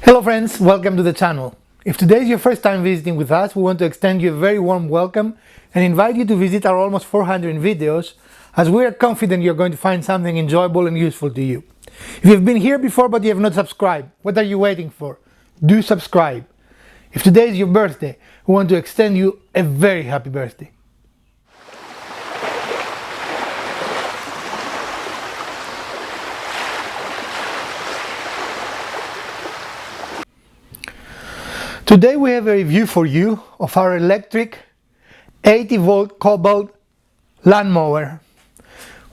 Hello friends, welcome to the channel. If today is your first time visiting with us, we want to extend you a very warm welcome and invite you to visit our almost 400 videos, as we are confident you're going to find something enjoyable and useful to you. If you've been here before but you have not subscribed, what are you waiting for? Do subscribe. If today is your birthday, we want to extend you a very happy birthday. Today we have a review for you of our electric 80-volt KOBALT lawnmower.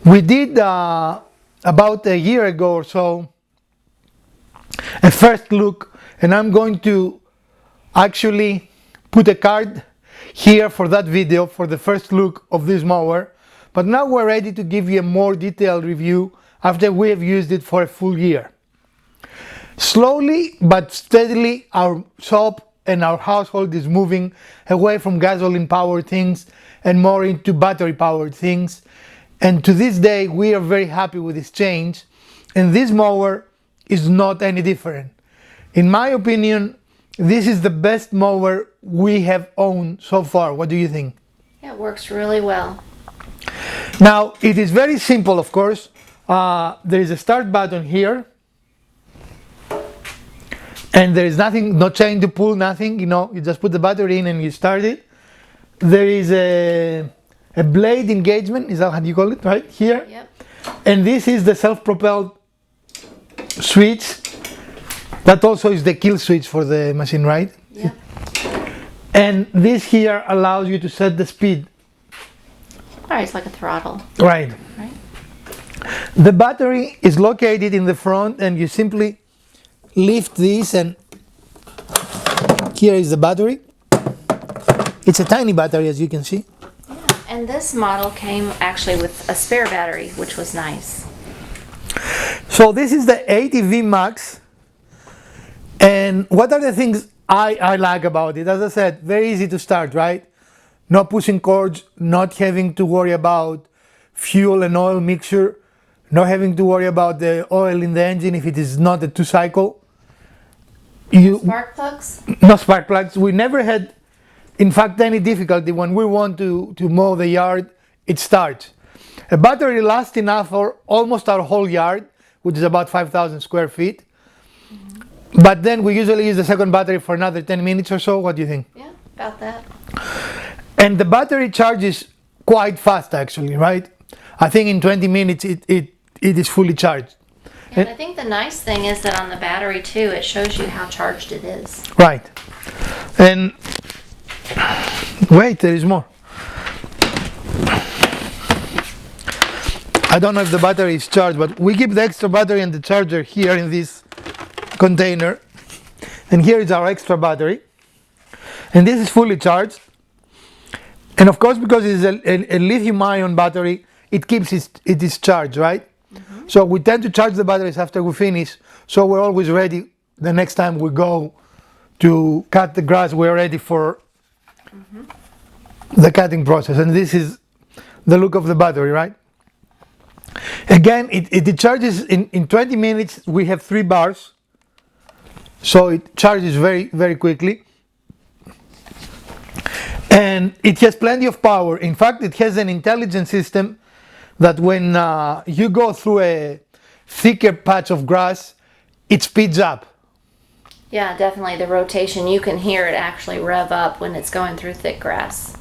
We did about a year ago or so a first look, and I'm going to actually put a card here for that video for the first look of this mower. But now we're ready to give you a more detailed review after we have used it for a full year. Slowly but steadily, our shop and our household is moving away from gasoline powered things and more into battery powered things. And to this day, we are very happy with this change. And this mower is not any different. In my opinion, this is the best mower we have owned so far. What do you think? Yeah, it works really well. Now, it is very simple, of course. There is a start button here. And there is nothing, no chain to pull, nothing, you just put the battery in and you start it. There is a blade engagement, is that how you call it, right? Here. Yep. And this is the self-propelled switch. That also is the kill switch for the machine, right? Yep. And this here allows you to set the speed. Alright, it's like a throttle. Right. Right. The battery is located in the front, and you simply lift this, and here is the battery. It's a tiny battery, as you can see. Yeah. And this model came actually with a spare battery, which was nice. So this is the 80V Max. And what are the things I like about it? As I said, very easy to start, right? No pushing cords, not having to worry about fuel and oil mixture, not having to worry about the oil in the engine if it is not a two-cycle. Spark plugs? No spark plugs. We never had, in fact, any difficulty when we want to mow the yard. It starts. A battery lasts enough for almost our whole yard, which is about 5,000 square feet. Mm-hmm. But then we usually use the second battery for another 10 minutes or so. What do you think? Yeah, about that. And the battery charges quite fast, actually, right? I think in 20 minutes it is fully charged. And I think the nice thing is that on the battery too, it shows you how charged it is. Right. And wait, there is more. I don't know if the battery is charged, but we keep the extra battery and the charger here in this container. And here is our extra battery. And this is fully charged. And of course, because it is a lithium-ion battery, it keeps it is charged, right? Mm-hmm. So we tend to charge the batteries after we finish, so we're always ready. The next time we go to cut the grass, we're ready for the cutting process. And this is the look of the battery, right? Again, it charges in 20 minutes. We have 3 bars, so it charges very, very quickly. And it has plenty of power. In fact, it has an intelligent system that when you go through a thicker patch of grass, it speeds up. Yeah, definitely. The rotation, you can hear it actually rev up when it's going through thick grass.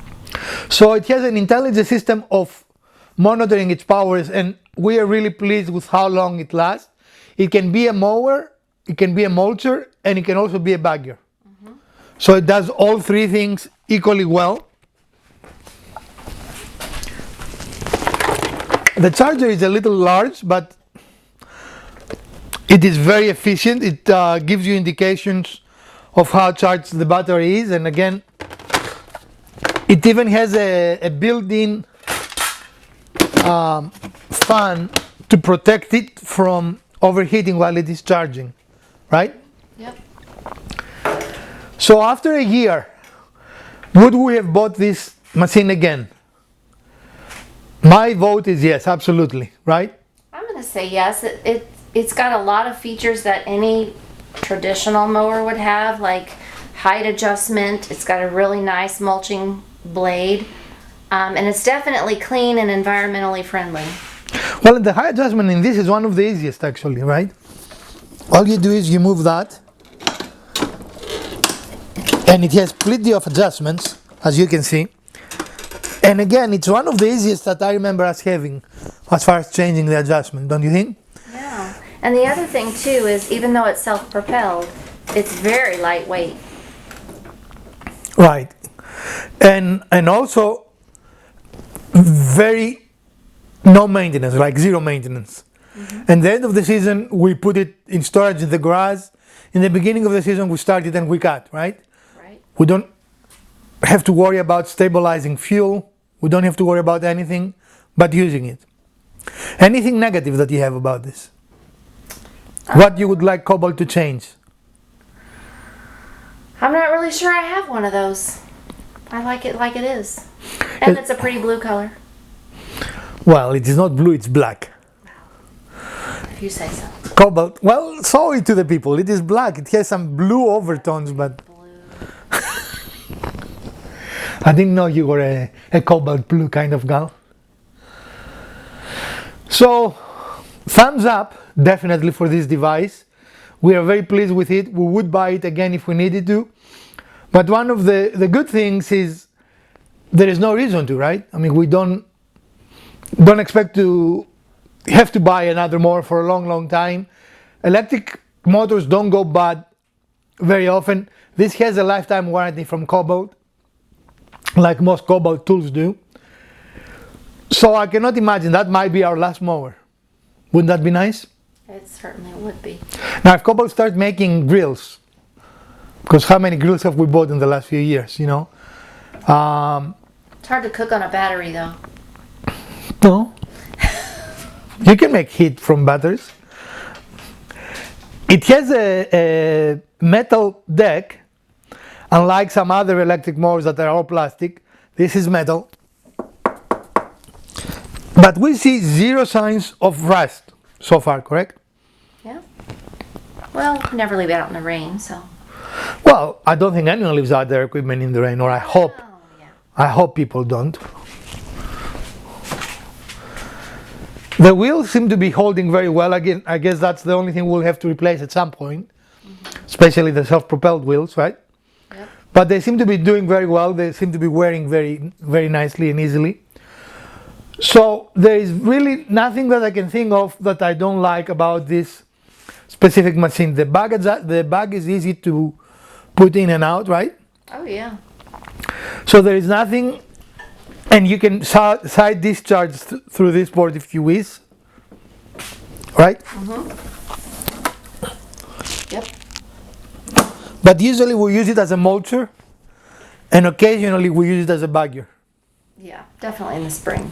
So it has an intelligent system of monitoring its powers, and we are really pleased with how long it lasts. It can be a mower, it can be a mulcher, and it can also be a bagger. Mm-hmm. So it does all 3 things equally well. The charger is a little large, but it is very efficient. It gives you indications of how charged the battery is. And again, it even has a built-in fan to protect it from overheating while it is charging, right? Yep. So after a year, would we have bought this machine again? My vote is yes, absolutely, right? I'm going to say yes. It's got a lot of features that any traditional mower would have, like height adjustment. It's got a really nice mulching blade. And it's definitely clean and environmentally friendly. Well, the height adjustment in this is one of the easiest actually, right? All you do is you move that, and it has plenty of adjustments, as you can see. And again, it's one of the easiest that I remember us having as far as changing the adjustment, don't you think? Yeah. And the other thing too is, even though it's self-propelled, it's very lightweight. Right. And also very no maintenance, like zero maintenance. Mm-hmm. And the end of the season, we put it in storage in the garage. In the beginning of the season, we start it and we cut, right? Right. We don't have to worry about stabilizing fuel. We don't have to worry about anything but using it. Anything negative that you have about this? What you would like KOBALT to change? I'm not really sure I have one of those. I like it like it is. And it's a pretty blue color. Well, it is not blue, it's black. If you say so. KOBALT, well, sorry to the people, it is black. It has some blue overtones, but Blue. I didn't know you were a KOBALT blue kind of gal. So, thumbs up, definitely, for this device. We are very pleased with it. We would buy it again if we needed to. But one of the good things is there is no reason to, right? I mean, we don't expect to have to buy another mower for a long time. Electric motors don't go bad very often. This has a lifetime warranty from KOBALT, like most KOBALT tools do. So I cannot imagine that might be our last mower. Wouldn't that be nice? It certainly would be. Now, if KOBALT starts making grills, because how many grills have we bought in the last few years, you know? It's hard to cook on a battery, though. No. You can make heat from batteries. It has a metal deck, unlike some other electric mowers that are all plastic. This is metal. But we see zero signs of rust so far, correct? Yeah. Well, never leave it out in the rain, so. Well, I don't think anyone leaves out their equipment in the rain, or I hope. Oh, yeah. I hope people don't. The wheels seem to be holding very well. Again, I guess that's the only thing we'll have to replace at some point, especially the self-propelled wheels, right? Yep. But they seem to be doing very well. They seem to be wearing very nicely and easily. So there is really nothing that I can think of that I don't like about this specific machine. The bag is easy to put in and out, right? Oh, yeah. So there is nothing, and you can side discharge through this port if you wish, right? Mm-hmm. Yep. But usually we use it as a mulcher, and occasionally we use it as a bagger. Yeah, definitely in the spring.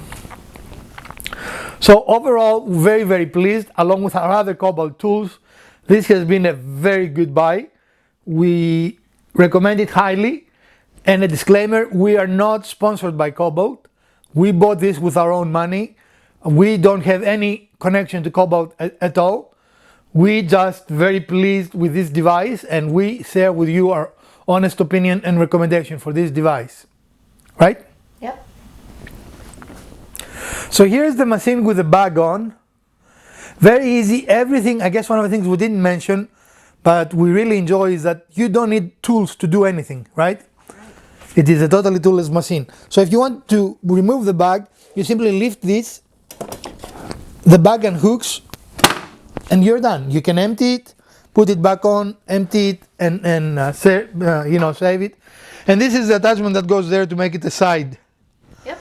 So overall, very pleased. Along with our other KOBALT tools, this has been a very good buy. We recommend it highly. And a disclaimer, we are not sponsored by KOBALT. We bought this with our own money. We don't have any connection to KOBALT at all. We just very pleased with this device, and we share with you our honest opinion and recommendation for this device. Right? Yep. So here's the machine with the bag on. Very easy. Everything, I guess one of the things we didn't mention, but we really enjoy, is that you don't need tools to do anything, right? It is a totally toolless machine. So if you want to remove the bag, you simply lift this, the bag unhooks, and you're done. You can empty it, put it back on, empty it, and save it. And this is the attachment that goes there to make it a side. Yep.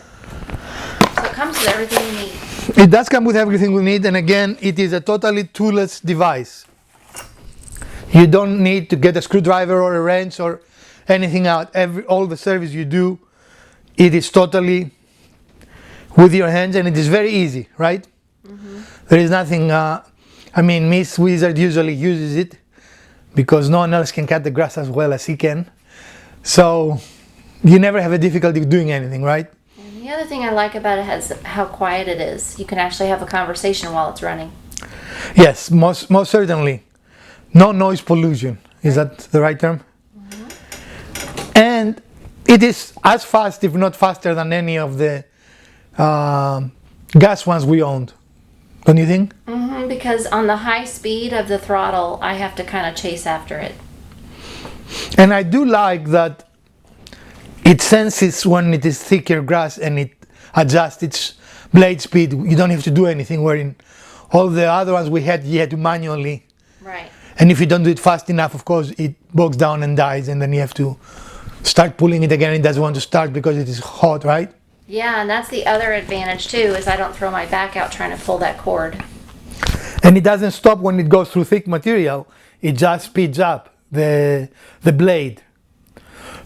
So it comes with everything you need. It does come with everything we need, and again, it is a totally toolless device. You don't need to get a screwdriver or a wrench or anything out. All the service you do, it is totally with your hands, and it is very easy, right? Mm-hmm. There is nothing, Miss Wizard usually uses it because no one else can cut the grass as well as he can. So you never have a difficulty doing anything, right? And the other thing I like about it is how quiet it is. You can actually have a conversation while it's running. Yes, most certainly. No noise pollution. Is that the right term? And it is as fast, if not faster, than any of the gas ones we owned. Don't you think? Because on the high speed of the throttle, I have to kind of chase after it. And I do like that it senses when it is thicker grass and it adjusts its blade speed. You don't have to do anything, wherein all the other ones we had, you had to manually. Right. And if you don't do it fast enough, of course, it bogs down and dies, and then you have to start pulling it again. It doesn't want to start because it is hot, right? Yeah, and that's the other advantage too, is I don't throw my back out trying to pull that cord. And it doesn't stop when it goes through thick material. It just speeds up the blade.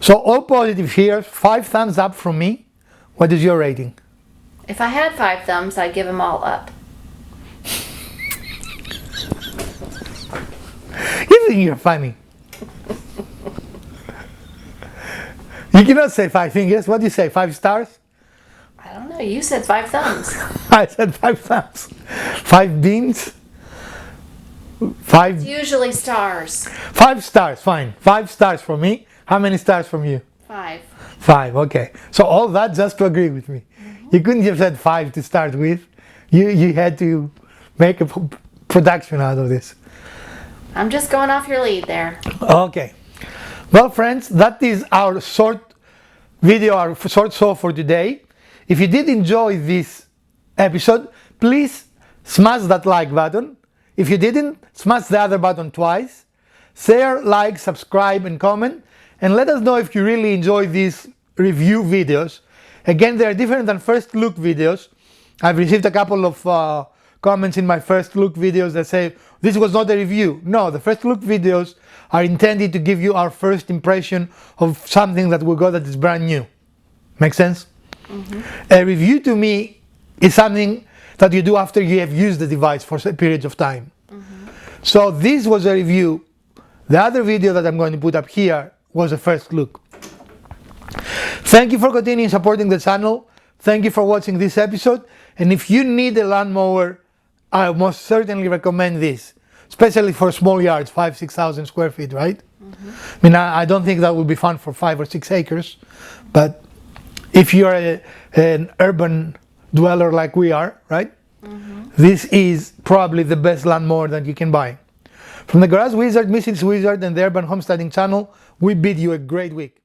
So all positive here. 5 thumbs up from me. What is your rating? If I had 5 thumbs, I'd give them all up. You think you're funny. You cannot say 5 fingers. What do you say? 5 stars? I don't know. You said 5 thumbs. I said 5 thumbs. 5 beans? 5. It's usually stars. 5 stars, fine. 5 stars from me. How many stars from you? 5. 5, okay. So all that just to agree with me. You couldn't have said 5 to start with. You had to make a production out of this. I'm just going off your lead there. Okay. Well, friends, that is our short video, our short show for today. If you did enjoy this episode, please smash that like button. If you didn't, smash the other button twice. Share, like, subscribe, and comment. And let us know if you really enjoy these review videos. Again, they are different than first look videos. I've received a couple of comments in my first look videos that say, this was not a review. No, the first look videos are intended to give you our first impression of something that we got that is brand new. Make sense? A review to me is something that you do after you have used the device for periods of time. So this was a review. The other video that I'm going to put up here was a first look. Thank you for continuing supporting the channel. Thank you for watching this episode. And if you need a lawnmower, I most certainly recommend this, especially for small yards, 5,000-6,000 square feet, right? I mean, I don't think that will be fun for 5 or 6 acres, but if you're an urban dweller like we are, right? This is probably the best lawnmower that you can buy. From the Garage Wizard, Mrs. Wizard, and the Urban Homesteading channel, we bid you a great week.